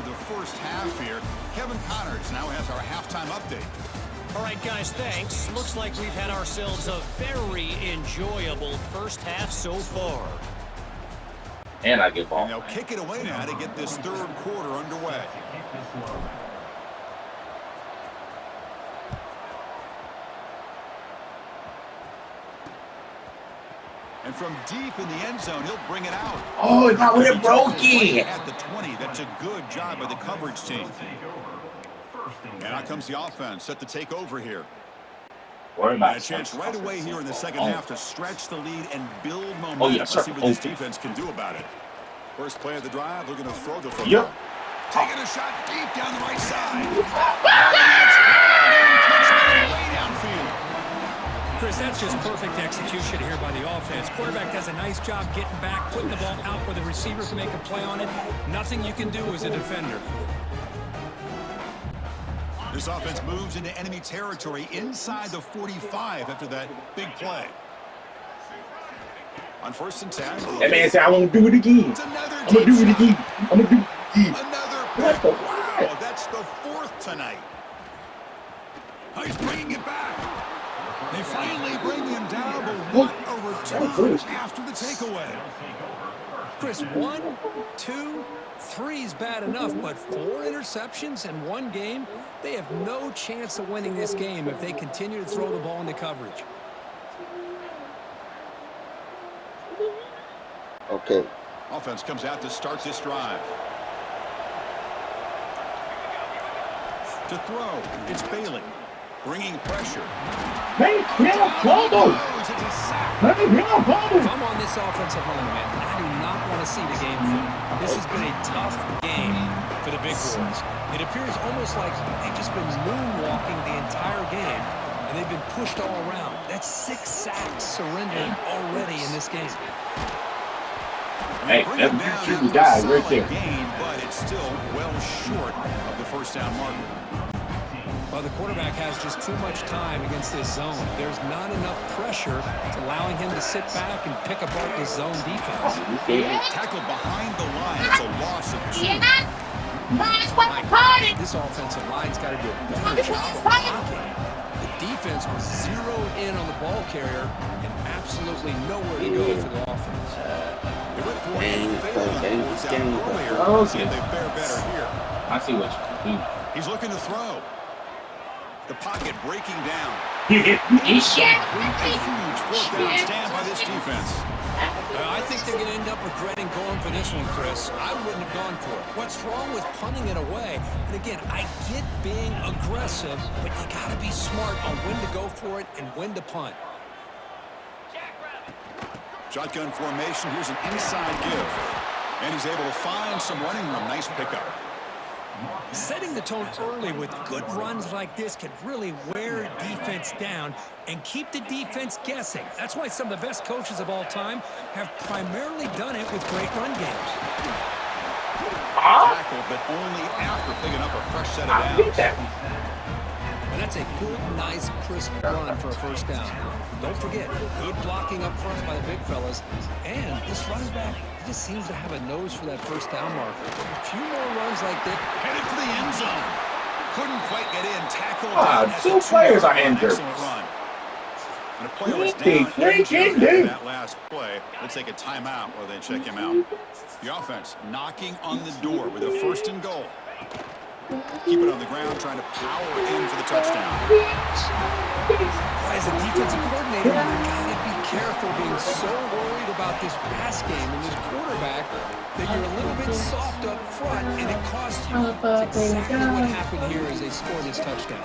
the first half here. Kevin Connors now has our halftime update. All right, guys, thanks. Looks like we've had ourselves a very enjoyable first half so far. And I get ball. And they'll kick it away now to get this third quarter underway. And from deep in the end zone, he'll bring it out. Oh, if I would have broke it. At the 20, that's a good job by the coverage team. And out comes the offense set to take over here. And a chance right away here in the second half to stretch the lead and build momentum. Oh, yes, sir. Let's see what this defense can do about it. First play of the drive, they're going to throw the football. Taking a shot deep down the right side. Way downfield. Chris, that's just perfect execution here by the offense. Quarterback does a nice job getting back, putting the ball out where the receiver can make a play on it. Nothing you can do as a defender. This offense moves into enemy territory inside the 45 after that big play. On 1st and 10. That man said, I won't do it again. I'm going to do it again. I'm going to do it again. Another pick. Wow, that's the 4th tonight. He's bringing it back. They finally bring him down, but what a return after the takeaway. Chris, 1, 2, 3 is bad enough, but 4 interceptions in one game, they have no chance of winning this game if they continue to throw the ball into coverage. Okay. Offense comes out to start this drive. To throw, it's Bailey. Bringing pressure. Man, now fumble. If I'm on this offensive line, man, I do not want to see the game flip. This has been a tough game for the big boys. It appears almost like they've just been moonwalking the entire game, and they've been pushed all around. That's 6 sacks surrendered already in this game. Hey, that's a tricky guy right there. Gain, but it's still well short of the first down marker. Well, the quarterback has just too much time against this zone. There's not enough pressure to allowing him to sit back and pick apart this zone defense. Tackled behind the line. It's a loss of 2. This offensive line's got to do a better job of blocking. The defense was zeroed in on the ball carrier and absolutely nowhere to go for the offense. I see what you can do. He's looking to throw. The pocket breaking down. He huge 4th down stand by this defense. I think they're going to end up regretting going for this one, Chris. I wouldn't have gone for it. What's wrong with punting it away? And again, I get being aggressive, but you got to be smart on when to go for it and when to punt. Shotgun formation. Here's an inside give. And he's able to find some running room. Nice pickup. Setting the tone early with good runs like this can really wear defense down and keep the defense guessing. That's why some of the best coaches of all time have primarily done it with great run games. Tackled, but only after picking up a fresh set of downs. And that's a good, nice, crisp run for a first down. Don't forget, good blocking up front by the big fellas. And this running back just seems to have a nose for that first down marker. A few more runs like this. Headed for the end zone. Couldn't quite get in. Tackled. Two players are injured. Excellent run. And a player was down that last play. They'll take a timeout while they check him out. The offense knocking on the door with a 1st and goal. Keep it on the ground, trying to power in for the touchdown. As a defensive coordinator, you've got to be careful being so worried about this pass game and this quarterback that you're a little bit soft up front, and it costs you. That's exactly what happened here as they scored this touchdown.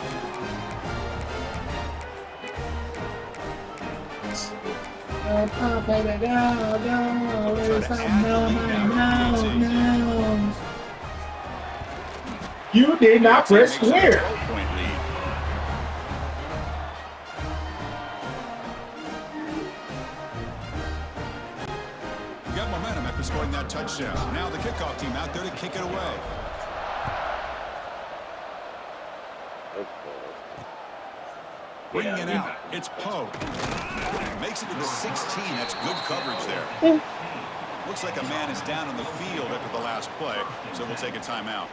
You did not press square. You got momentum after scoring that touchdown. Now the kickoff team out there to kick it away. Bringing it out. It's Poe. Makes it to the 16. That's good coverage there. Looks like a man is down on the field after the last play, so we'll take a timeout.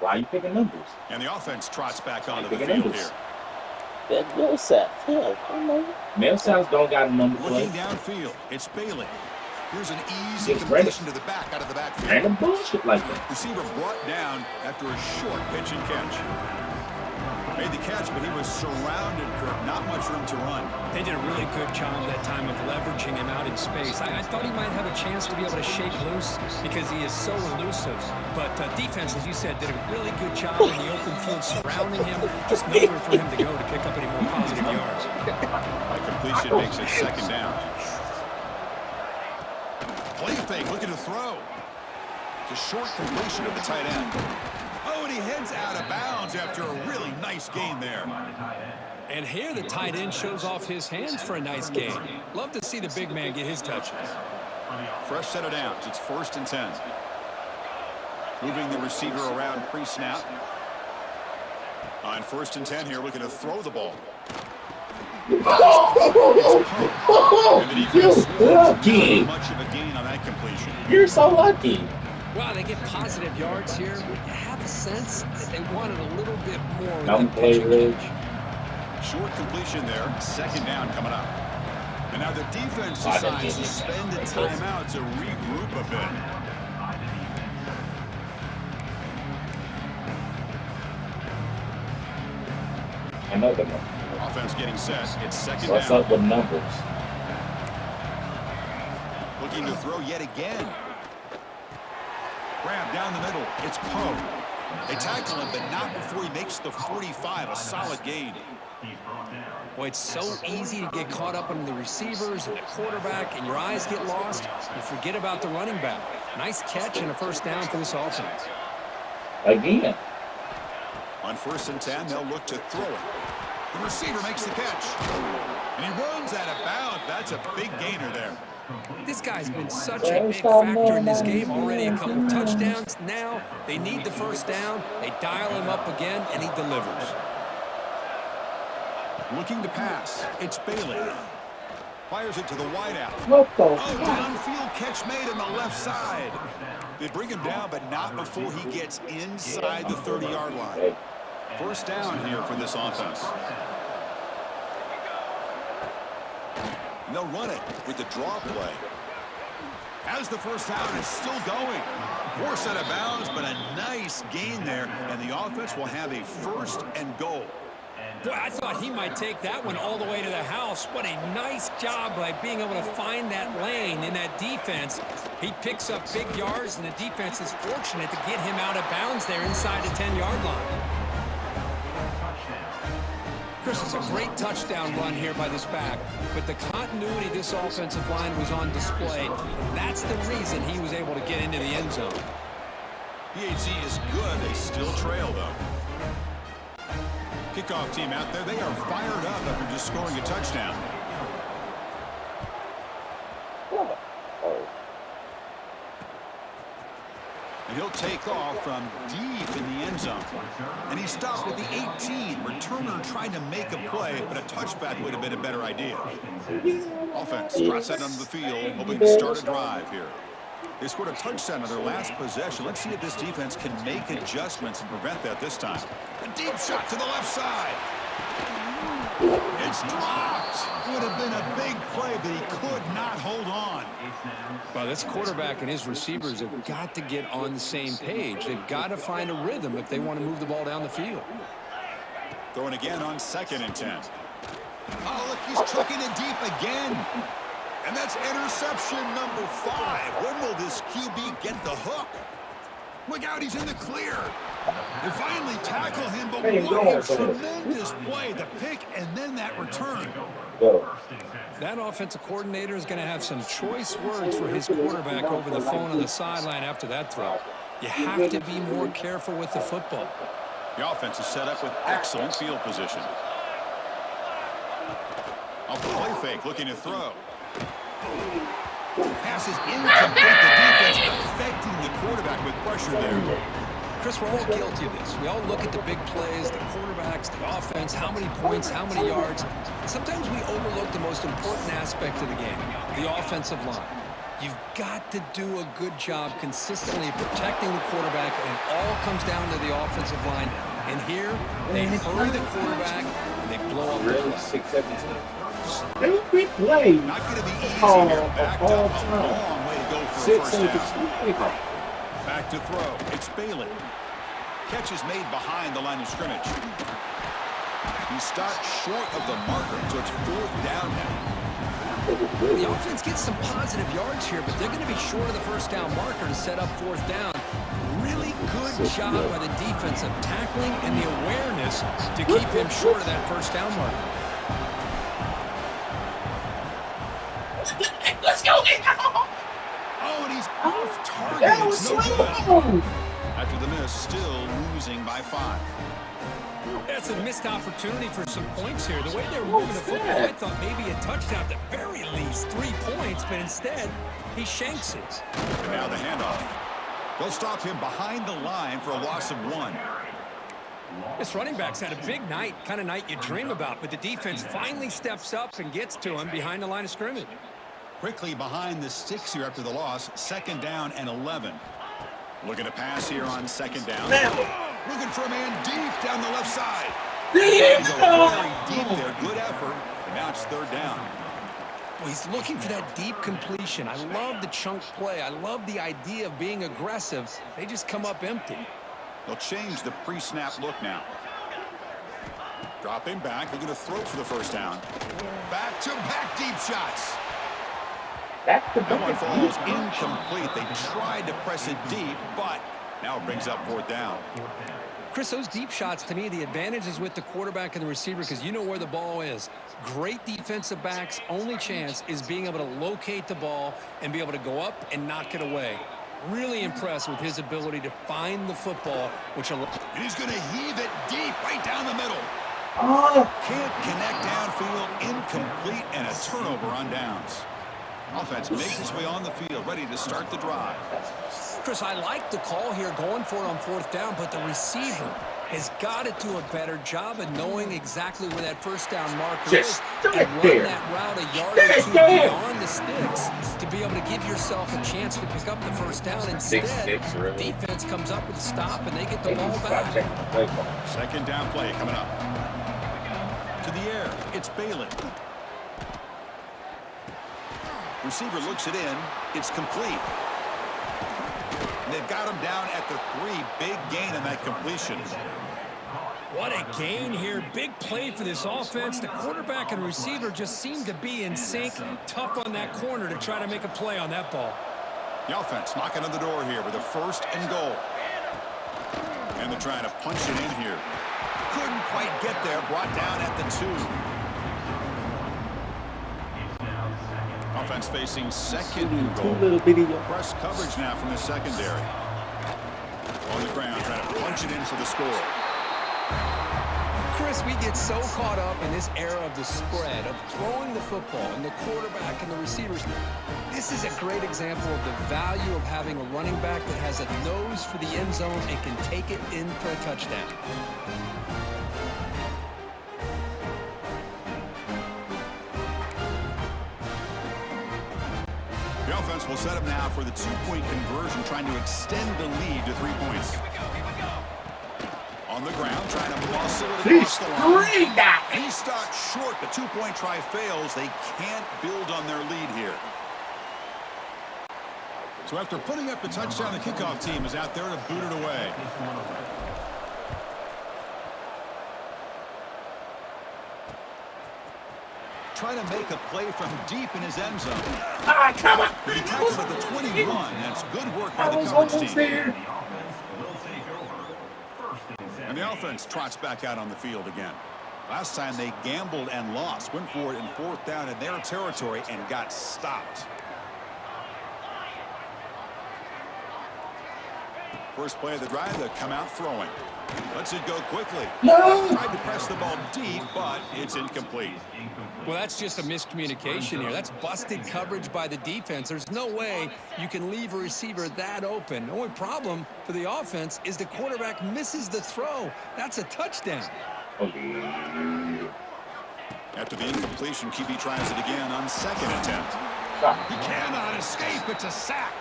Why are you picking numbers? And the offense trots back onto the Picking field numbers. here. That Milsaps. Hell, I know. Milsaps don't got a number play. Looking downfield, it's Bailey. Here's an easy Just completion to the back out of the backfield. Random bullshit like that. Receiver brought down after a short pitch and catch. Made the catch, but he was surrounded, Kirk. Not much room to run. They did a really good job that time of leveraging him out in space. I thought he might have a chance to be able to shake loose because he is so elusive. But defense, as you said, did a really good job in the open field surrounding him. Just nowhere for him to go to pick up any more positive yards. That completion makes it second down. Play fake, looking to throw. It's a short completion to the tight end. Oh, and he heads out of bounds after a really nice gain there. And here the tight end shows off his hands for a nice gain. Love to see the big man get his touches. Fresh set of downs. It's 1st and 10. Moving the receiver around pre-snap. On 1st and 10 here, looking to throw the ball. And the defense lucky. not much of a gain on that completion. You're so lucky. Wow, they get positive yards here. You have a sense that they wanted a little bit more Don't than play pitching rich. catch. Short completion there. Second down coming up. And now the defense decides to spend a timeout to regroup a bit. Another one. Offense getting set. It's second What's down. up with numbers? Looking to throw yet again. Grab down the middle. It's Poe. They tackle him, but not before he makes the 45. A solid gain. Boy, it's so easy to get caught up on the receivers and the quarterback, and your eyes get lost. You forget about the running back. Nice catch and a 1st down for this offense. Again. On 1st and 10, they'll look to throw it. The receiver makes the catch. And he runs out of bounds. That's a big gainer there. This guy's been such a big factor in this game. Already a couple touchdowns. Now they need the 1st down. They dial him up again, and he delivers. Looking to pass. It's Bailey. Fires it to the wideout. What the Oh, fuck? downfield catch made on the left side. They bring him down, but not before he gets inside the 30-yard line. 1st down here for this offense. And they'll run it with the draw play. As the 1st down is still going. 4 set of bounds, but a nice gain there. And the offense will have a 1st and goal. Boy, I thought he might take that one all the way to the house. What a nice job by being able to find that lane in that defense. He picks up big yards, and the defense is fortunate to get him out of bounds there inside the 10-yard line. Chris, it's a great touchdown run here by this back, but the continuity of this offensive line was on display. That's the reason he was able to get into the end zone. PHC is good. They still trail, though. Kickoff team out there. They are fired up after just scoring a touchdown. And he'll take off from deep in the end zone. And he stopped at the 18. Returner tried to make a play, but a touchback would have been a better idea. Offense trots that onto the field, hoping to start a drive here. They scored a touchdown on their last possession. Let's see if this defense can make adjustments and prevent that this time. A deep shot to the left side. It's dropped. Would have been a big play, but he could not hold on. Well, this quarterback and his receivers have got to get on the same page. They've got to find a rhythm if they want to move the ball down the field. Throwing again on 2nd and 10. Oh, look, he's chucking it deep again. And that's interception number 5. When will this QB get the hook? Look out, he's in the clear. They finally tackle him, but what a tremendous play. The pick and then that return. That offensive coordinator is going to have some choice words for his quarterback over the phone on the sideline after that throw. You have to be more careful with the football. The offense is set up with excellent field position. Off the play fake, looking to throw. Pass is incomplete. The defense affecting the quarterback with pressure there. Chris, we're all guilty of this. We all look at the big plays, the quarterbacks, the offense, how many points, how many yards. Sometimes we overlook the most important aspect of the game, the offensive line. You've got to do a good job consistently protecting the quarterback, and it all comes down to the offensive line. And here, they hurry the quarterback, and they blow up the Really? play. 6-17. Stupid play. Not going to be easy Oh, here. Backed all up a time. long way to go for a first 6-17. down. Back to throw. It's Bailey. Catch is made behind the line of scrimmage. He stopped short of the marker, so it's 4th down now. The offense gets some positive yards here, but they're going to be short of the first down marker to set up 4th down. Really good job by the defense of tackling and the awareness to keep him short of that first down marker. Let's go. Oh, and he's off target. That was It's no good. slow. After the miss, still losing by 5. That's a missed opportunity for some points here. The way they're moving the football, I thought maybe a touchdown, at the very least 3 points, but instead, he shanks it. And now the handoff. They'll stop him behind the line for a loss of 1. This running back's had a big night, kind of night you dream about, but the defense finally steps up and gets to him behind the line of scrimmage. Quickly behind the sticks here after the loss. 2nd down and 11. Looking to pass here on 2nd down. Looking for a man deep down the left side. They go very deep there. Good effort. And now it's 3rd down. Well, he's looking for that deep completion. I love the chunk play. I love the idea of being aggressive. They just come up empty. They'll change the pre-snap look now. Dropping back. Looking to throw for the first down. Back-to-back deep shots. That one falls incomplete. They tried to press it deep, but now it brings up 4th down. Chris, those deep shots, to me, the advantage is with the quarterback and the receiver because you know where the ball is. Great defensive backs' only chance is being able to locate the ball and be able to go up and knock it away. Really impressed with his ability to find the football, which he's going to heave it deep right down the middle. Can't connect downfield, incomplete, and a turnover on downs. Offense makes its way on the field, ready to start the drive. Chris, I like the call here, going for it on 4th down, but the receiver has got to do a better job of knowing exactly where that first down marker is and run that route a yard or 2 beyond the sticks to be able to give yourself a chance to pick up the first down. Instead, defense comes up with a stop, and they get the ball back. 2nd down play coming up. To the air, it's Bailey. Receiver looks it in. It's complete. And they've got him down at the 3. Big gain on that completion. What a gain here. Big play for this offense. The quarterback and receiver just seem to be in sync. Tough on that corner to try to make a play on that ball. The offense knocking on the door here with a 1st and goal. And they're trying to punch it in here. Couldn't quite get there. Brought down at the 2. Offense facing 2nd and goal. Press coverage now from the secondary. On the ground, trying to punch it in for the score. Chris, we get so caught up in this era of the spread, of throwing the football, and the quarterback and the receivers. This is a great example of the value of having a running back that has a nose for the end zone and can take it in for a touchdown. The offense will set up now for the 2-point conversion, trying to extend the lead to 3 points. On the ground, trying to muscle it across the line. He stopped short. The 2-point try fails. They can't build on their lead here. So after putting up the touchdown, the kickoff team is out there to boot it away. Trying to make a play from deep in his end zone. Come on. He tackled at the 21. That's good work by the coverage team. And the offense trots back out on the field again. Last time they gambled and lost. Went for it in 4th down in their territory and got stopped. First play of the drive, they come out throwing. Lets it go quickly. No. Tried to press the ball deep, but it's incomplete. Well, that's just a miscommunication here. That's busted coverage by the defense. There's no way you can leave a receiver that open. The only problem for the offense is the quarterback misses the throw. That's a touchdown. After the incompletion, QB tries it again on 2nd attempt. He cannot escape. It's a sack.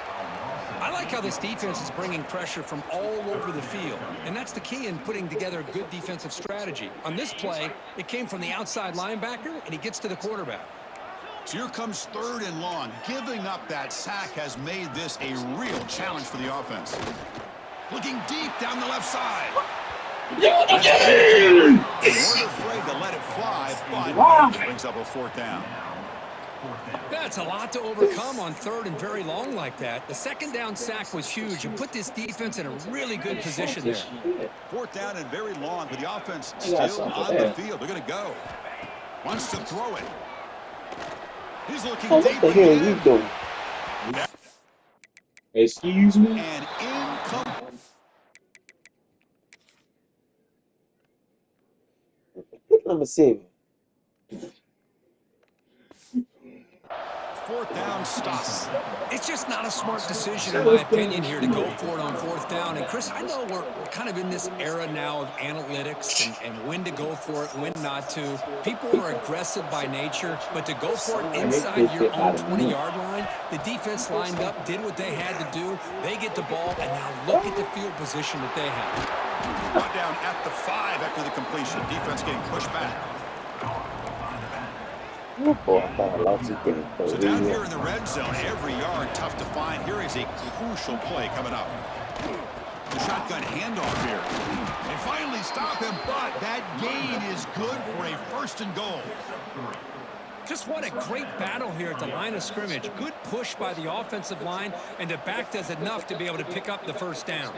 I like how this defense is bringing pressure from all over the field, and that's the key in putting together a good defensive strategy. On this play, it came from the outside linebacker, and he gets to the quarterback. So here comes 3rd and long. Giving up that sack has made this a real challenge for the offense. Looking deep down the left side. They weren't afraid to let it fly, but it brings up a 4th down. That's a lot to overcome on 3rd and very long like that. The 2nd down sack was huge and put this defense in a really good position there. 4th down and very long, but the offense still on the field. They're going to go. Wants to throw it. He's looking deep again. What the hell are you doing? Excuse me? And incomplete. Number 7. 4th down stop. It's just not a smart decision, in my opinion, here to go for it on 4th down. And, Chris, I know we're kind of in this era now of analytics and when to go for it, when not to. People are aggressive by nature, but to go for it inside your own 20-yard line, the defense lined up, did what they had to do. They get the ball, and now look at the field position that they have. Brought down at the 5 after the completion. Defense getting pushed back. So down here in the red zone, every yard tough to find. Here is a crucial play coming up. The shotgun handoff here. They finally stop him, but that gain is good for a 1st and goal. Just what a great battle here at the line of scrimmage. Good push by the offensive line, and the back does enough to be able to pick up the 1st down.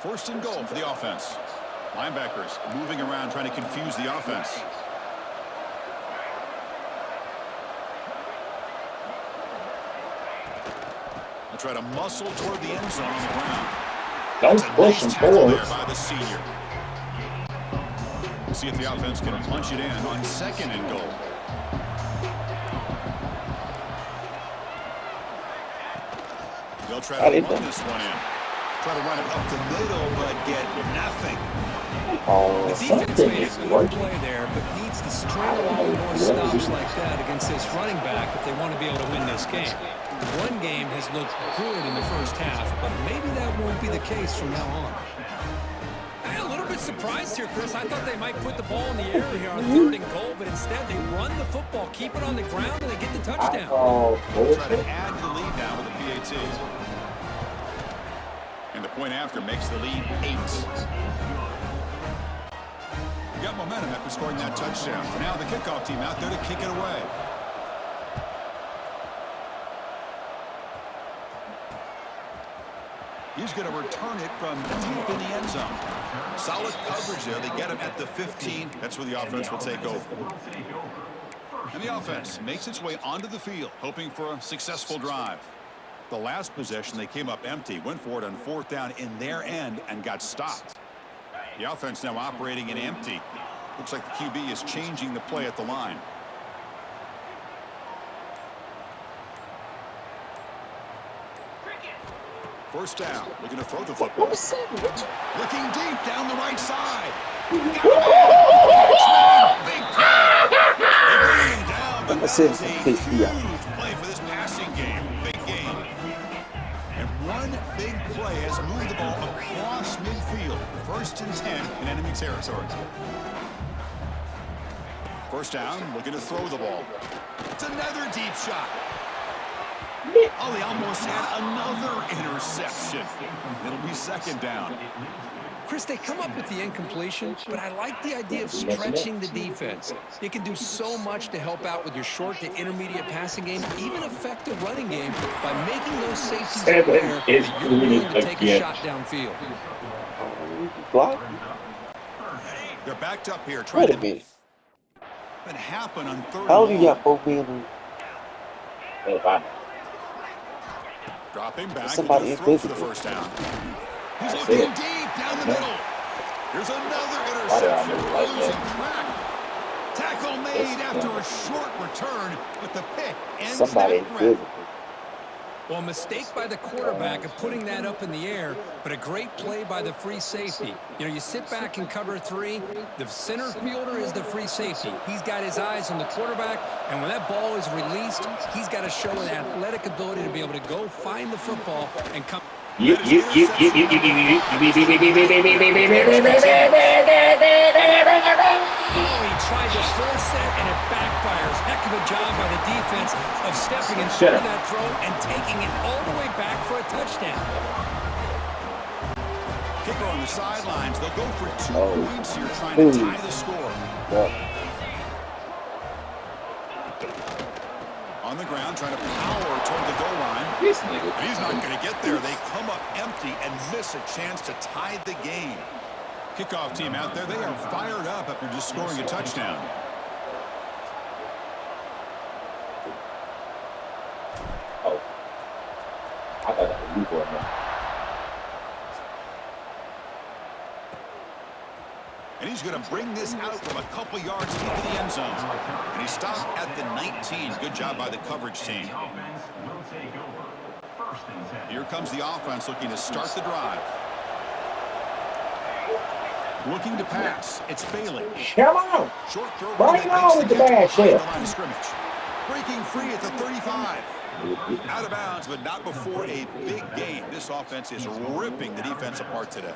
1st and goal for the offense. Linebackers moving around trying to confuse the offense. They'll try to muscle toward the end zone on the ground. Don't push him forward. There by the senior. We'll see if the offense can punch it in on 2nd and goal. They'll try to run this one in. Try to run it up the middle, but get nothing. The defense made a good play there, but needs to string along more stops like that against this running back if they want to be able to win this game. The run game has looked good in the 1st half, but maybe that won't be the case from now on. I'm a little bit surprised here, Chris. I thought they might put the ball in the air here on 3rd and goal, but instead they run the football, keep it on the ground, and they get the touchdown. Try to add the lead now with the PAT. And the point after makes the lead 8. We got momentum after scoring that touchdown. Now the kickoff team out there to kick it away. He's going to return it from deep in the end zone. Solid coverage there. They get him at the 15. That's where the offense will take over. And the offense makes its way onto the field, hoping for a successful drive. The last possession, they came up empty, went for it on 4th down in their end, and got stopped. The offense now operating in empty. Looks like the QB is changing the play at the line. First down, looking to throw the football. Looking deep down the right side. Big play. They bring him down, but that is a huge play for this passing game. Big game. And one big play has moved the ball across midfield. 1st and 10 in enemy territory. First down, looking to throw the ball. It's another deep shot. Oh, they almost had another interception. It'll be 2nd down. Chris, they come up with the incompletion, but I like the idea of stretching the defense. It can do so much to help out with your short to intermediate passing game, even affect the running game by making those safeties aware that you're willing to take a shot downfield. They're backed up here trying to make it happen on 3rd and How do you long. got both men? Dropping back, Somebody and throw for the invisible. 1st down. He's looking deep down the middle. Here's another interception. Losing track. Tackle made after a short return, but the pick ends that threat. Well, a mistake by the quarterback of putting that up in the air, but a great play by the free safety. You know, you sit back and cover 3. The center fielder is the free safety. He's got his eyes on the quarterback, and when that ball is released, he's got to show an athletic ability to be able to go find the football and come. Oh, He tried to force it, and it backfires. Heck of a job by the defense of stepping in front of that throw and taking it all the way back for a touchdown. Kicker on the sidelines. They'll go for 2 points here, trying to tie the score. On the ground, trying to power toward the goal line. He's not going to get there. They come up empty and miss a chance to tie the game. Kickoff team out there, they are fired up after just scoring a touchdown. I thought that was you for a minute. And he's going to bring this out from a couple yards into the end zone. And he stopped at the 19. Good job by the coverage team. Here comes the offense looking to start the drive. Looking to pass. It's Bailey. Come on. Short throw. Right on with the bad shit. Line of scrimmage. Breaking free at the 35. Out of bounds, but not before a big game. This offense is ripping the defense apart today.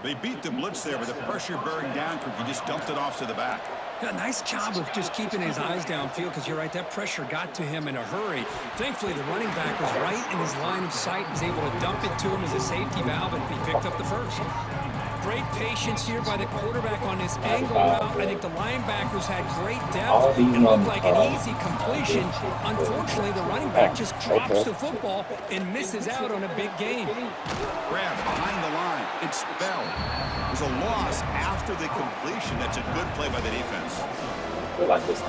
They beat the blitz there, but the pressure bearing down, he just dumped it off to the back. Yeah, nice job of just keeping his eyes downfield, because you're right, that pressure got to him in a hurry. Thankfully, the running back was right in his line of sight, was able to dump it to him as a safety valve, and he picked up the first. Great patience here by the quarterback on this angle route. I think the linebackers had great depth. It looked like an easy completion. Unfortunately, the running back just drops the football and misses out on a big gain. Grab behind the line. It's Bell. There's a loss after the completion. That's a good play by the defense. I like this.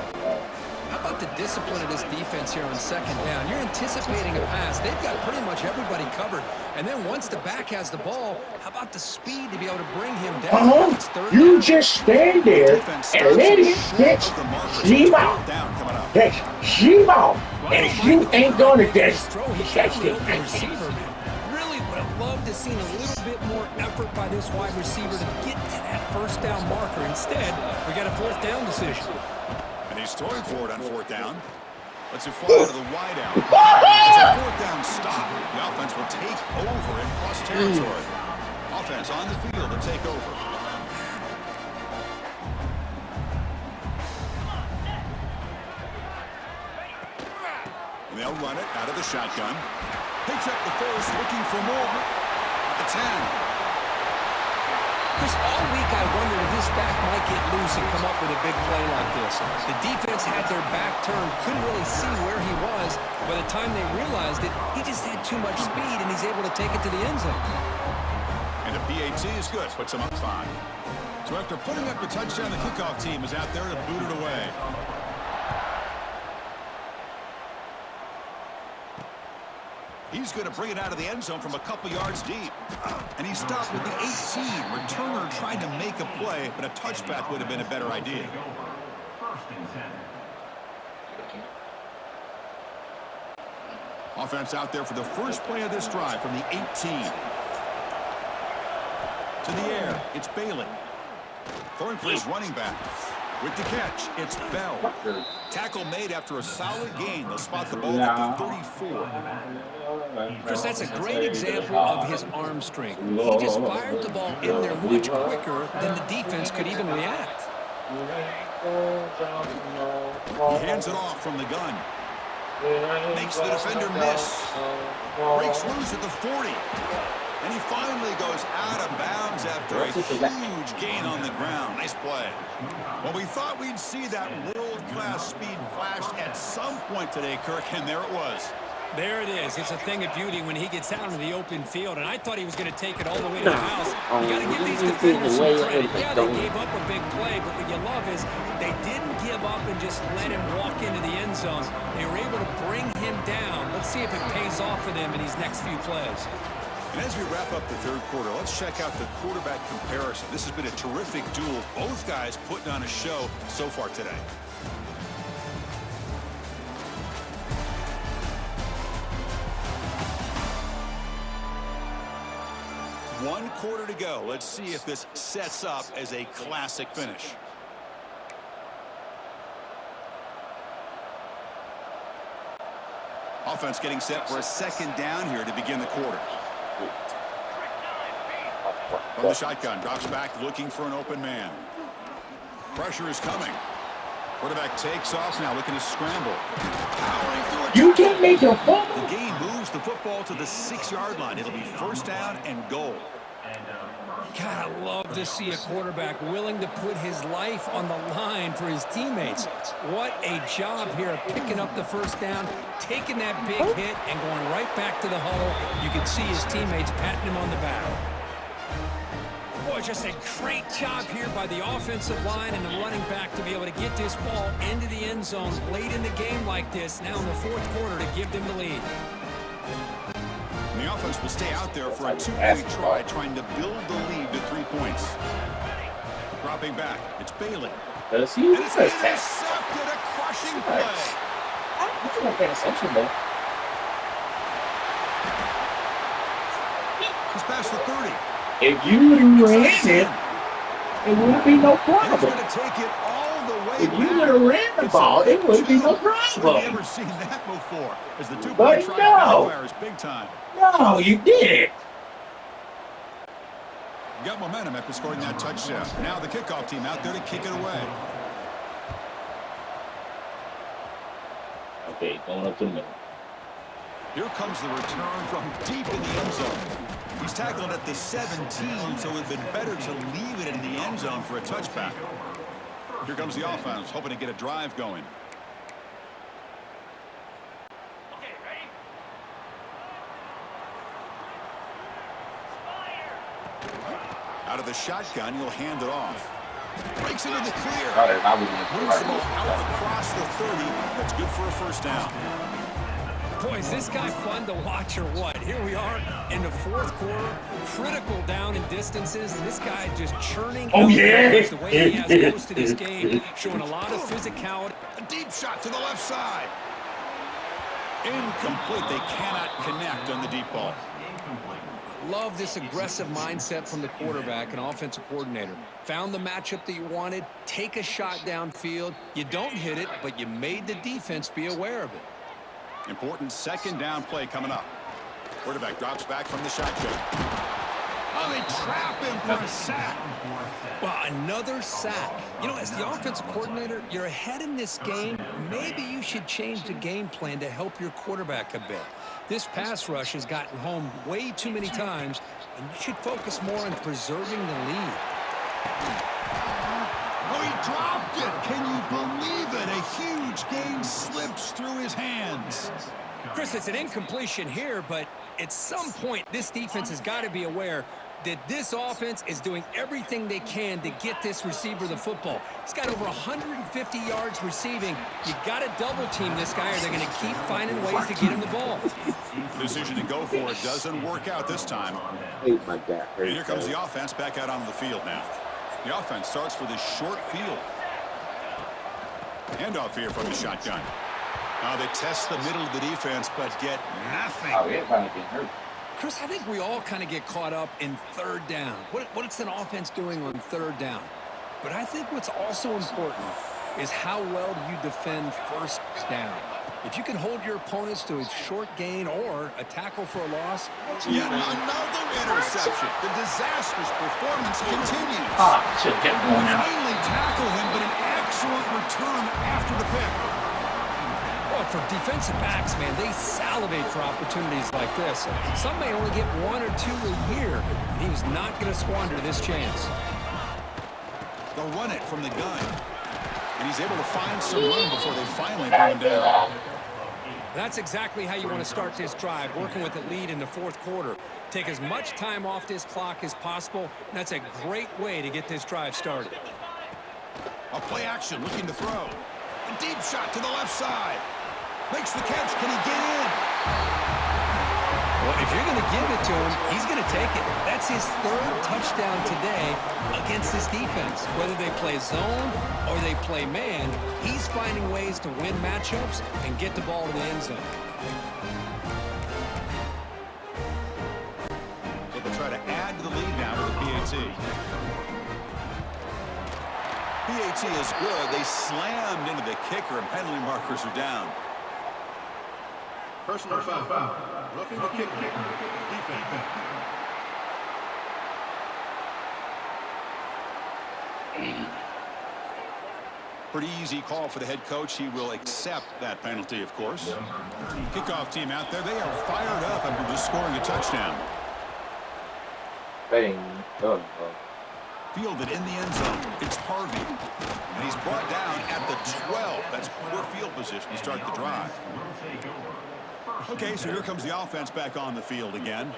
How about the discipline of this defense here on second down? You're anticipating a pass. They've got pretty much everybody covered. And then once the back has the ball, how about the speed to be able to bring him down? It's third You down. just stand there and let him catch G-ball. Catch G-ball. And you ain't going to catch the open receiver. Really would have loved to see a little bit more effort by this wide receiver to get to that first down marker. Instead, we got a fourth down decision. He's throwing for it on 4th down. Let's it fly to the wide out. It's a 4th down stop. The offense will take over in plus territory. Offense on the field to take over. And they'll run it out of the shotgun. Picks up the first, looking for more. At the 10. Chris, all week I wondered if this back might get loose and come up with a big play like this. The defense had their back turned, couldn't really see where he was. By the time they realized it, he just had too much speed, and he's able to take it to the end zone. And the PAT is good, puts him up 5. So after putting up the touchdown, the kickoff team is out there to boot it away. He's going to bring it out of the end zone from a couple yards deep. And he stopped with the 18. Returner tried to make a play, but a touchback would have been a better idea. Offense out there for the first play of this drive from the 18. To the air, it's Bailey. Throwing for his running back. With the catch, it's Bell. Tackle made after a solid gain. They'll spot the ball at the 34. Chris, that's a great example of his arm strength. He just fired the ball in there much quicker than the defense could even react. He hands it off from the gun. Makes the defender miss. Breaks loose at the 40. And he finally goes out of bounds after a huge gain on the ground. Nice play. Well, we thought we'd see that world-class speed flashed at some point today, Kirk, and there it was. There it is. It's a thing of beauty when he gets out into the open field, and I thought he was going to take it all the way to the house. You got to give these defenders some credit. Yeah, they gave up a big play, but what you love is they didn't give up and just let him walk into the end zone. They were able to bring him down. Let's see if it pays off for them in these next few plays. And as we wrap up the third quarter, let's check out the quarterback comparison. This has been a terrific duel. Both guys putting on a show so far today. 1 quarter to go. Let's see if this sets up as a classic finish. Offense getting set for a 2nd down here to begin the quarter. From the shotgun, drops back looking for an open man. Pressure is coming. Quarterback takes off now, looking to scramble. Powering through it. You can't make a fumble. The game moves the football to the 6-yard line. It'll be 1st down and goal. God, I love to see a quarterback willing to put his life on the line for his teammates. What a job here of picking up the 1st down, taking that big hit, and going right back to the huddle. You can see his teammates patting him on the back. Boy, just a great job here by the offensive line and the running back to be able to get this ball into the end zone late in the game like this, now in the 4th quarter, to give them the lead. And the offense will stay out there for a 2-point try, trying to build the lead to 3 points. Dropping back, it's Bailey. Does he? And it's intercepted, a crushing play. I'm not paying attention, though. He's past the 30. If you would have ran it, it wouldn't be no problem. He's going to take it all the way If you back. would have ran the ball, it wouldn't be no We've problem. never seen that before. As the 2-point But try no. backfires big time. No, you did. Got momentum after scoring that touchdown. Now the kickoff team out there to kick it away. Okay, going up to the middle. Here comes the return from deep in the end zone. He's tackled at the 17, so it would have been better to leave it in the end zone for a touchback. Here comes the offense, hoping to get a drive going. Out of the shotgun, he'll hand it off. Breaks into the clear. Moves the ball out across the 30. That's good for a 1st down. Boy, is this guy fun to watch or what? Here we are in the 4th quarter, critical down in distances, and this guy just churning out the way he has most of this game, showing a lot of physicality. A deep shot to the left side. Incomplete. They cannot connect on the deep ball. Love this aggressive mindset from the quarterback and offensive coordinator. Found the matchup that you wanted, take a shot downfield. You don't hit it, but you made the defense be aware of it. Important 2nd down play coming up. Quarterback drops back from the shotgun. Oh, they trap him for a sack. Well, another sack. You know, as the offensive coordinator, you're ahead in this game. Maybe you should change the game plan to help your quarterback a bit. This pass rush has gotten home way too many times, and you should focus more on preserving the lead. Oh, he dropped it. Can you believe it? A huge gain slips through his hands. Chris, it's an incompletion here, but at some point, this defense has got to be aware that this offense is doing everything they can to get this receiver the football. He's got over 150 yards receiving. You got to double team this guy, or they're going to keep finding ways to get him the ball. Decision to go for it doesn't work out this time. Hate my dad. And here comes the offense back out onto the field now. The offense starts with a short field. Handoff here from the shotgun. Now they test the middle of the defense, but get nothing. Oh, everybody getting hurt. Chris, I think we all kind of get caught up in 3rd down. What's an offense doing on 3rd down? But I think what's also important is how well you defend 1st down. If you can hold your opponents to a short gain or a tackle for a loss. Yet another interception. The disastrous performance continues. Should have kept going out. Finally tackle him, but an excellent return after the pick. Well, for defensive backs, man, they salivate for opportunities like this. Some may only get 1 or 2 a year. And he was not going to squander this chance. They'll run it from the gun. And he's able to find some room before they finally bring him down. That's exactly how you want to start this drive, working with the lead in the 4th quarter. Take as much time off this clock as possible. And that's a great way to get this drive started. A play action, looking to throw. A deep shot to the left side. Makes the catch. Can he get in? Well, if you're going to give it to him, he's going to take it. That's his 3rd touchdown today against this defense. Whether they play zone or they play man, he's finding ways to win matchups and get the ball to the end zone. So they'll try to add to the lead PAT. PAT is good. They slammed into the kicker, and penalty markers are down. Personal foul. Roughing the kicker. Defense. Pretty easy call for the head coach. He will accept that penalty, of course. Kickoff team out there. They are fired up after just scoring a touchdown. Bang. Oh, Fielded in the end zone. It's Harvey. And he's brought down at the 12. That's poor field position to start the drive. Okay, so here comes the offense back on the field again.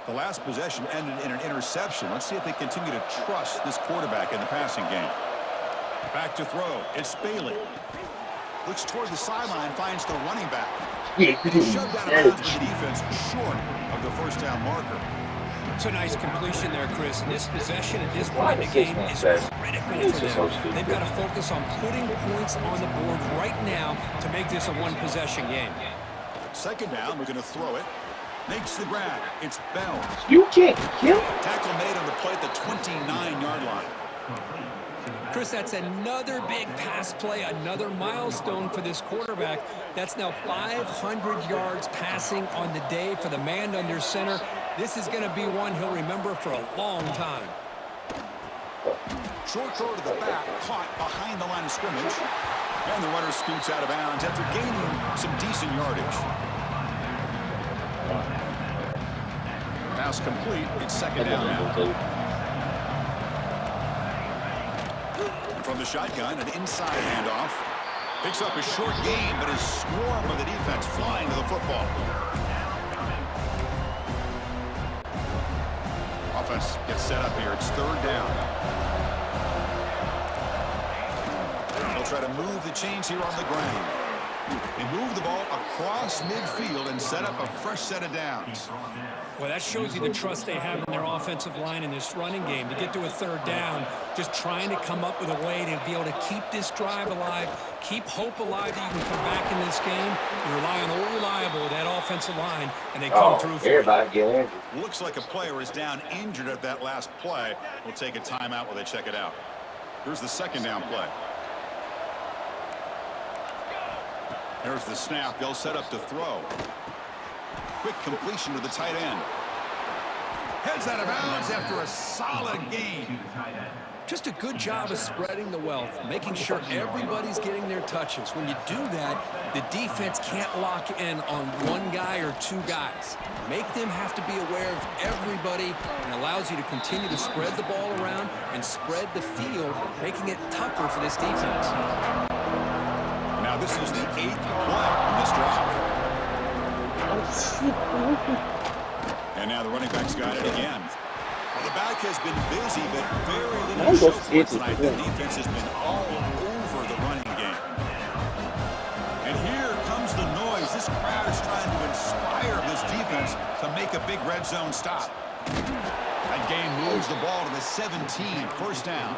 The last possession ended in an interception. Let's see if they continue to trust this quarterback in the passing game. Back to throw. It's Bailey. Looks toward the sideline, finds the running back. yeah, He's shoved out of bounds with the defense short of the first down marker. It's a nice completion there, Chris. And this possession at this point in the game is critical for them. They've got to focus on putting points on the board right now to make this a one-possession game. Second down, we're going to throw it. Makes the grab. It's Bell. You can't kill. Tackle made on the play at the 29-yard line. Chris, that's another big pass play, another milestone for this quarterback. That's now 500 yards passing on the day for the man under center. This is going to be one he'll remember for a long time. Short throw to the back, caught behind the line of scrimmage. And the runner scoots out of bounds after gaining some decent yardage. Pass complete. It's second down now. From the shotgun, an inside handoff. Picks up a short gain, but is swarmed by the defense flying to the football. Offense gets set up here. It's third down. They'll try to move the chains here on the ground. They move the ball across midfield and set up a fresh set of downs. Well, that shows you the trust they have in their offensive line in this running game. To get to a third down, just trying to come up with a way to be able to keep this drive alive, keep hope alive that you can come back in this game. You rely on old reliable, that offensive line, and they come through for everybody get injured. Looks like a player is down injured at that last play. We'll take a timeout while they check it out. Here's the second down play. There's the snap. They'll set up to throw. Quick completion to the tight end. Heads out of bounds after a solid gain. Just a good job of spreading the wealth, making sure everybody's getting their touches. When you do that, the defense can't lock in on one guy or two guys. Make them have to be aware of everybody, and allows you to continue to spread the ball around and spread the field, making it tougher for this defense. Now this is the 8th play in this drive. And now the running back's got it again. Well, the back has been busy, but very little show for it tonight. The defense has been all over the running game. And here comes the noise. This crowd is trying to inspire this defense to make a big red zone stop. That game moves the ball to the 17, first down.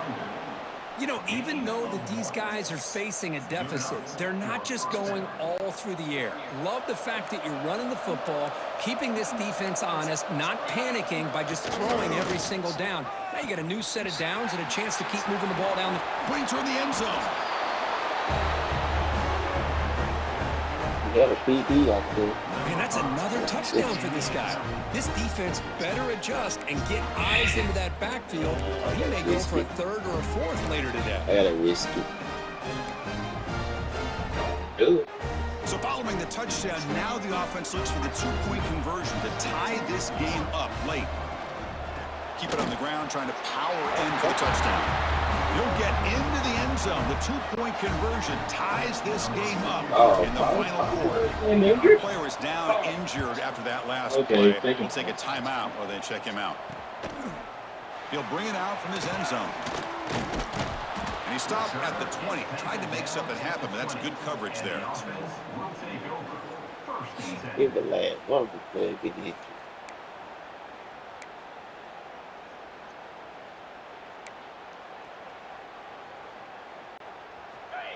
You know, even though that these guys are facing a deficit, they're not just going all through the air. Love the fact that you're running the football, keeping this defense honest, not panicking by just throwing every single down. Now you got a new set of downs and a chance to keep moving the ball down. Putting toward the end zone. He had a PD out there. Man, that's another touchdown for this guy. This defense better adjust and get eyes into that backfield, or he may go for a third or a fourth later today. I gotta risk it. Do it. So following the touchdown, now the offense looks for the two-point conversion to tie this game up late. Keep it on the ground, trying to power in for the touchdown. He'll get into the end zone. The two-point conversion ties this game up in the final quarter. The player is down injured after that last play. We'll take a timeout while they check him out. He'll bring it out from his end zone. And he stopped at the 20, tried to make something happen, but that's good coverage there. Give the last one to play with it.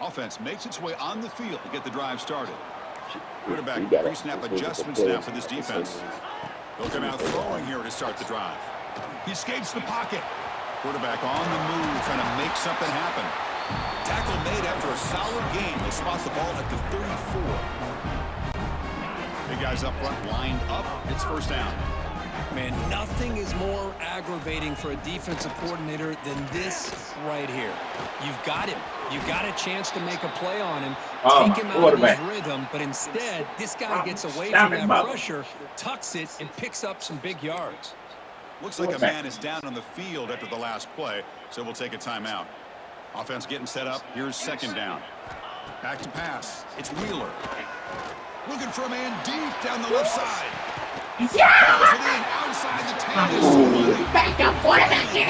Offense makes its way on the field to get the drive started. Quarterback pre-snap adjustments now for this defense. They'll come out throwing here to start the drive. He escapes the pocket. Quarterback on the move, trying to make something happen. Tackle made after a solid gain. They spot the ball at the 34. Big guys up front lined up. It's first down. Man, nothing is more aggravating for a defensive coordinator than this right here. You've got him. You've got a chance to make a play on him, take him out of his rhythm, but instead, this guy gets away from that pressure, tucks it, and picks up some big yards. Looks like a man is down on the field after the last play, so we'll take a timeout. Offense getting set up. Here's second down. Back to pass. It's Wheeler. Looking for a man deep down the left side. Outside the 10. Back up, quarterback. The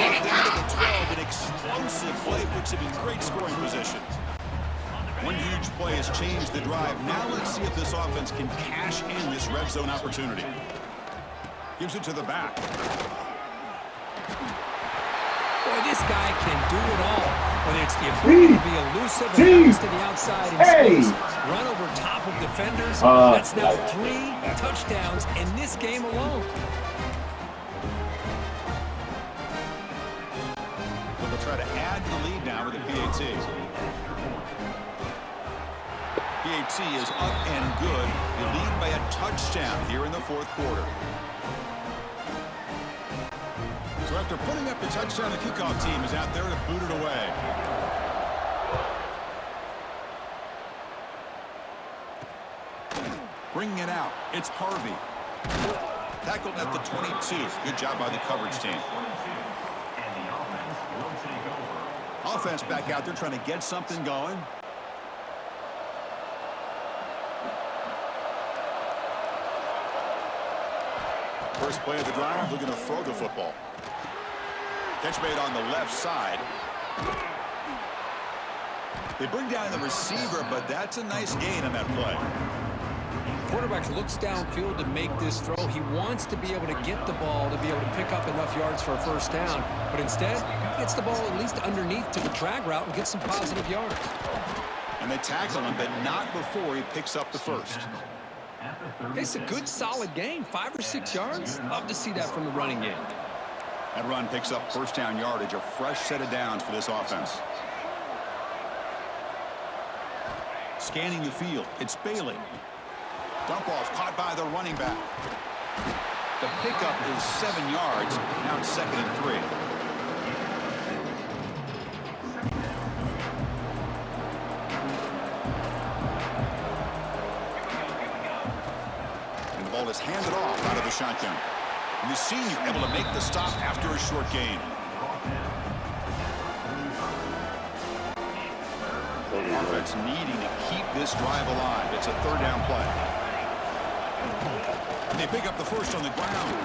12, an explosive play puts him in great scoring position. One huge play has changed the drive. Now let's see if this offense can cash in this red zone opportunity. Gives it to the back. Boy, this guy can do it all. Whether it's the ability to be elusive and bounce to the outside in space, run over top of defenders. That's now 3 touchdowns in this game alone. So they'll try to add to the lead now with a PAT. PAT is up and good. They lead by a touchdown here in the fourth quarter. So after putting up the touchdown, the kickoff team is out there to boot it away. Bringing it out, it's Harvey. Tackled at the 22. Good job by the coverage team. Offense back out there trying to get something going. First play of the drive, looking to throw the football. Catch made on the left side. They bring down the receiver, but that's a nice gain on that play. Quarterback looks downfield to make this throw. He wants to be able to get the ball to be able to pick up enough yards for a first down. But instead, he gets the ball at least underneath to the drag route and gets some positive yards. And they tackle him, but not before he picks up the first. It's a good, solid game. 5 or 6 yards. Love to see that from the running game. That run picks up first down yardage, a fresh set of downs for this offense. Scanning the field, it's Bailey. Dump off caught by the running back. The pickup is 7 yards. Now it's 2nd and 3. And the ball is handed off out of the shotgun. And the senior able to make the stop after a short gain. Offense needing to keep this drive alive. It's a 3rd down play. And they pick up the first on the ground.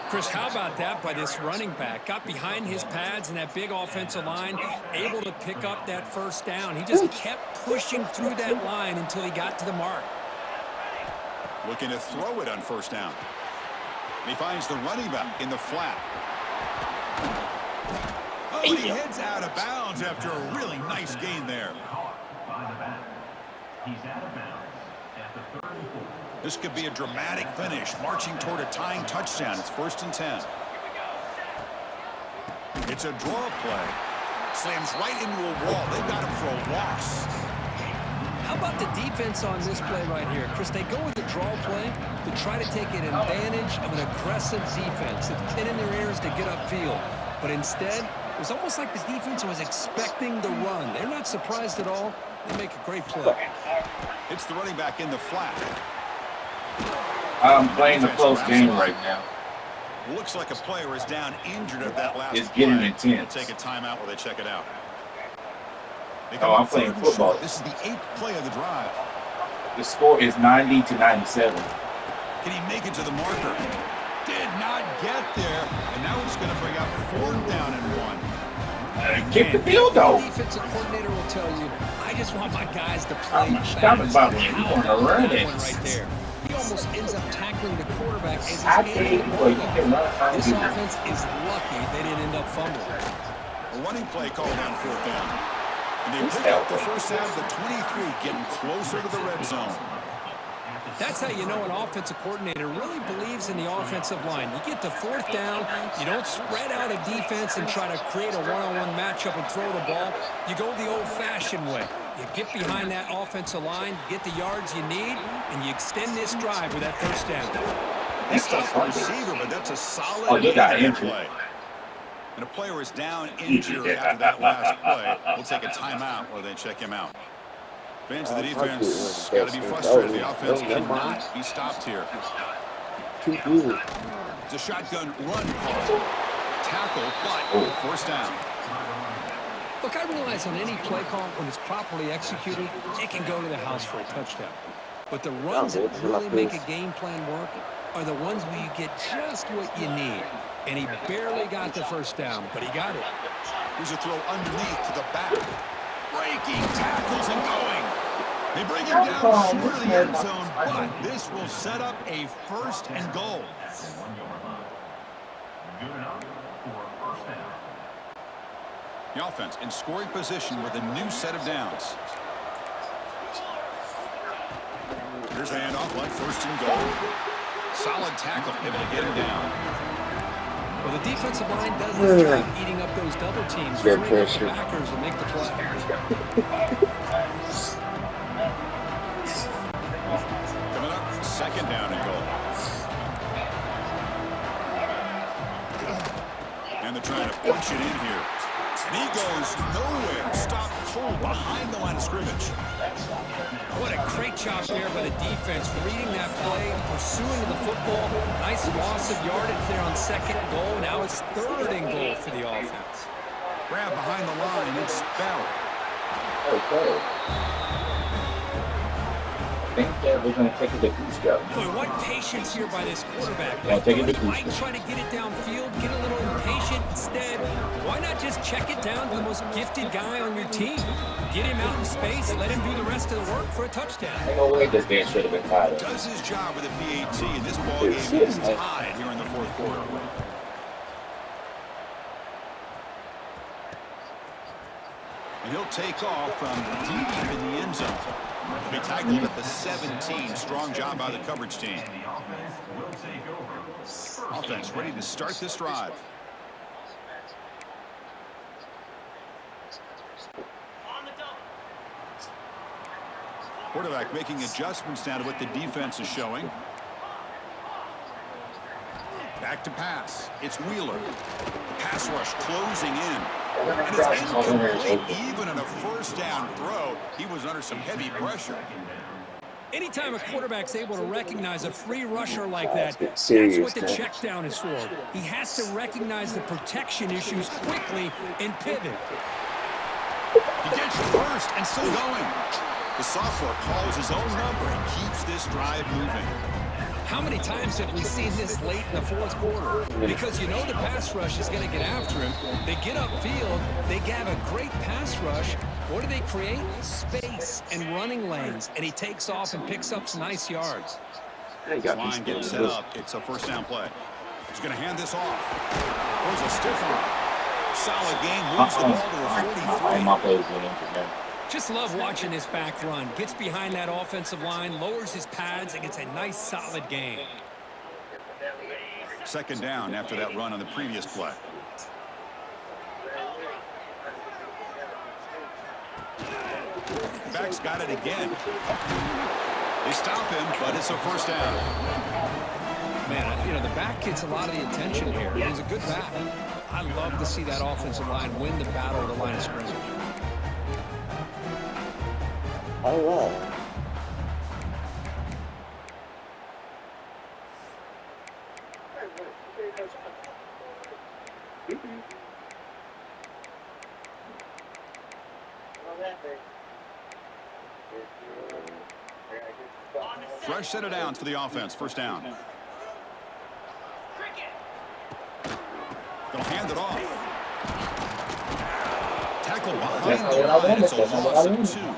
Chris, how about that by this running back? Got behind his pads and that big offensive line, able to pick up that first down. He just kept pushing through that line until he got to the mark. Looking to throw it on first down. And he finds the running back in the flat. Oh, and he heads out of bounds after a really nice gain there. This could be a dramatic finish, marching toward a tying touchdown. It's 1st and 10. It's a draw play. Slams right into a wall. They've got him for a loss. How about the defense on this play right here? Chris, they go with the draw play to try to take an advantage of an aggressive defense. It's pin in their ears to get upfield. But instead, it was almost like the defense was expecting the run. They're not surprised at all. They make a great play. It's the running back in the flat. I'm playing a close game right now. Looks like a player is down injured at that last It's getting play. intense. They'll take a timeout while they check it out. Oh, I'm playing football. This is the 8th play of the drive. The score is 90-97. Can he make it to the marker? Did not get there. And now it's going to bring up 4th down and 1. Kick the field goal. The defensive coordinator will tell you, I just want my guys to play fast. About it. You want to run it. Right there. He almost ends up tackling the quarterback as he's I think This offense is lucky they didn't end up fumbling. A running play called on 4th down. And they pick up the first down of the 23, getting closer to the red zone. That's how you know an offensive coordinator really believes in the offensive line. You get to fourth down, you don't spread out a defense and try to create a one-on-one matchup and throw the ball. You go the old-fashioned way. You get behind that offensive line, you get the yards you need, and you extend this drive with that first down. He's tough receiver, but that's a solid play. And a player is down injured after that last play. We'll take a timeout while they check him out. Fans of the defense got to be frustrated. The offense cannot be stopped here. It's a shotgun run call. Tackle, but first down. Look, I realize on any play call, when it's properly executed, it can go to the house for a touchdown. But the runs that really make a game plan work are the ones where you get just what you need. And he barely got the first down, but he got it. Here's a throw underneath to the back. Breaking tackles and going. They bring him down short of the end zone, but this will set up a first and goal. The offense in scoring position with a new set of downs. Here's the handoff on first and goal. Solid tackle, able to get him down. Well, the defensive line does the job eating up those double teams, freeing up the backers to make the play. Coming up, second down and goal. And they're trying to punch it in here. And he goes nowhere. Stopped cold behind the line of scrimmage. What a great job there by the defense, reading that play, pursuing the football. Nice loss of yardage there on second and goal. Now it's third and goal for the offense. Grab behind the line. It's Bell. Okay. I think that we're going to take it to Goose Go. Boy, what patience here by this quarterback. Yeah, take it to Might try to get it downfield, get a little impatient. Instead, why not just check it down to the most gifted guy on your team? Get him out in space, let him do the rest of the work for a touchdown. Ain't no way this man should have been tied. Does his job with a PAT, and this ball game is tied here in the fourth quarter. And he'll take off from deep in the end zone. He'll be tackled at the 17. Strong job by the coverage team. Offense ready to start this drive. Quarterback making adjustments now to what the defense is showing. Back to pass. It's Wheeler. Pass rush closing in. And it's incomplete. Even on a first down throw, he was under some heavy pressure. Anytime a quarterback's able to recognize a free rusher like that, that's what the check down is for. He has to recognize the protection issues quickly and pivot. He gets first and still going. The sophomore calls his own number and keeps this drive moving. How many times have we seen this late in the fourth quarter? Because you know the pass rush is going to get after him. They get upfield. They have a great pass rush. What do they create? Space and running lanes. And he takes off and picks up some nice yards. His line gets set up. It's a first down play. He's going to hand this off. There's a stiff arm. Solid game. Moves the ball to a 43. Just love watching this back run. Gets behind that offensive line, lowers his pads, and gets a nice, solid gain. Second down after that run on the previous play. Back's got it again. They stop him, but it's a first down. Man, you know, the back gets a lot of the attention here. He's a good back. I love to see that offensive line win the battle of the line of scrimmage. All right. Fresh set of downs for the offense. First down. They'll hand it off. Tackle behind the line. It's a loss of 2.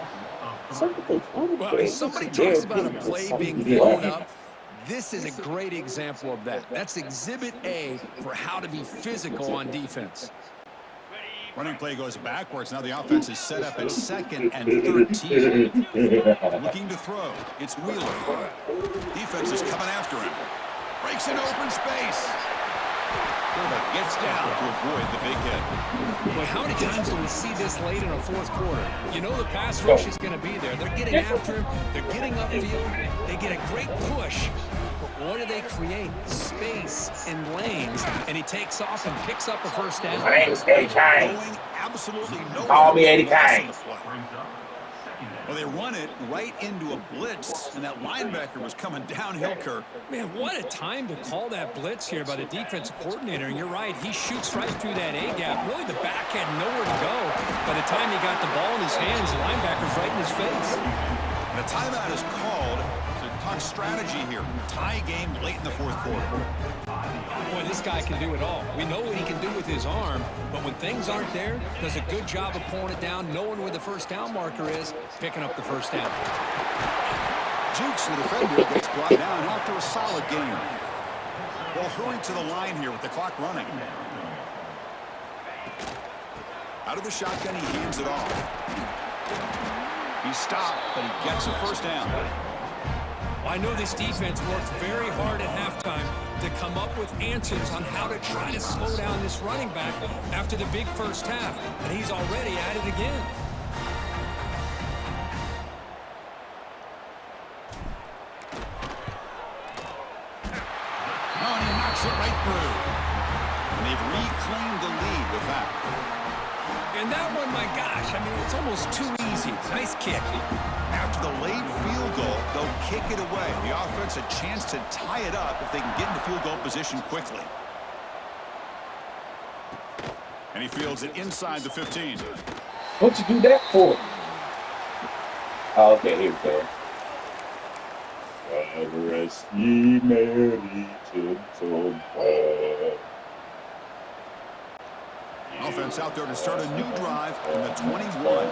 Well, if somebody talks about a play being blown up, this is a great example of that. That's exhibit A for how to be physical on defense. Running play goes backwards. Now the offense is set up at 2nd and 13. Looking to throw. It's Wheeler. Defense is coming after him. Breaks in open space. Quarterback gets down to avoid the big hit. Boy, how many times do we see this late in a fourth quarter? You know the pass rush is going to be there. They're getting after him. They're getting upfield. They get a great push. But what do they create? Space and lanes. And he takes off and picks up a first down. Going absolutely nowhere. Call me Eddie Kane. Well, they run it right into a blitz, and that linebacker was coming downhill, Kirk. Man, what a time to call that blitz here by the defensive coordinator. And you're right, he shoots right through that A-gap. Really, the back had nowhere to go. By the time he got the ball in his hands, the linebacker's right in his face. And a timeout is called. It's a tough strategy here. Tie game late in the fourth quarter. Boy, this guy can do it all. We know what he can do with his arm, but when things aren't there, does a good job of pulling it down, knowing where the first down marker is, picking up the first down. Jukes, the defender, gets brought down after a solid game. They'll hurry to the line here with the clock running. Out of the shotgun, he hands it off. He's stopped, but he gets a first down. Well, I know this defense worked very hard at halftime to come up with answers on how to try to slow down this running back after the big first half, and he's already at it again. Oh, and he knocks it right through. And they've reclaimed the lead with that. And that one, my gosh, I mean, it's almost too easy. Nice kick. After the late field goal, they'll kick it away. The offense a chance to tie it up if they can get into field goal position quickly. And he fields it inside the 15. What'd you do that for? Oh, okay, here we go. Rest ye merry gentlemen. Offense out there to start a new drive from the 21.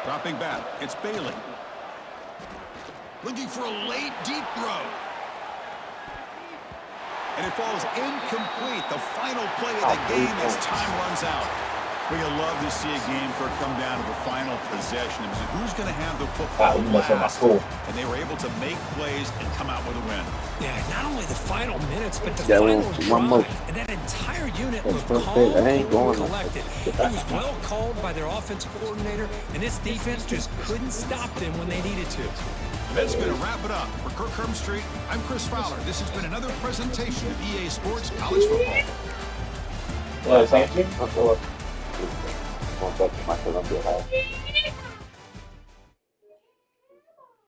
Dropping back, it's Bailey. Looking for a late deep throw. And it falls incomplete. The final play of the game as time runs out. We'd love to see a game come down to the final possession. It was who's going to have the football last. And they were able to make plays and come out with a win. Yeah, not only the final minutes, but the final drive. And that entire unit looked calm and collected. It was well called by their offensive coordinator, and this defense just couldn't stop them when they needed to. That's going to wrap it up. For Kirk Street, I'm Chris Fowler. This has been another presentation of EA Sports College Football. Well, thank you.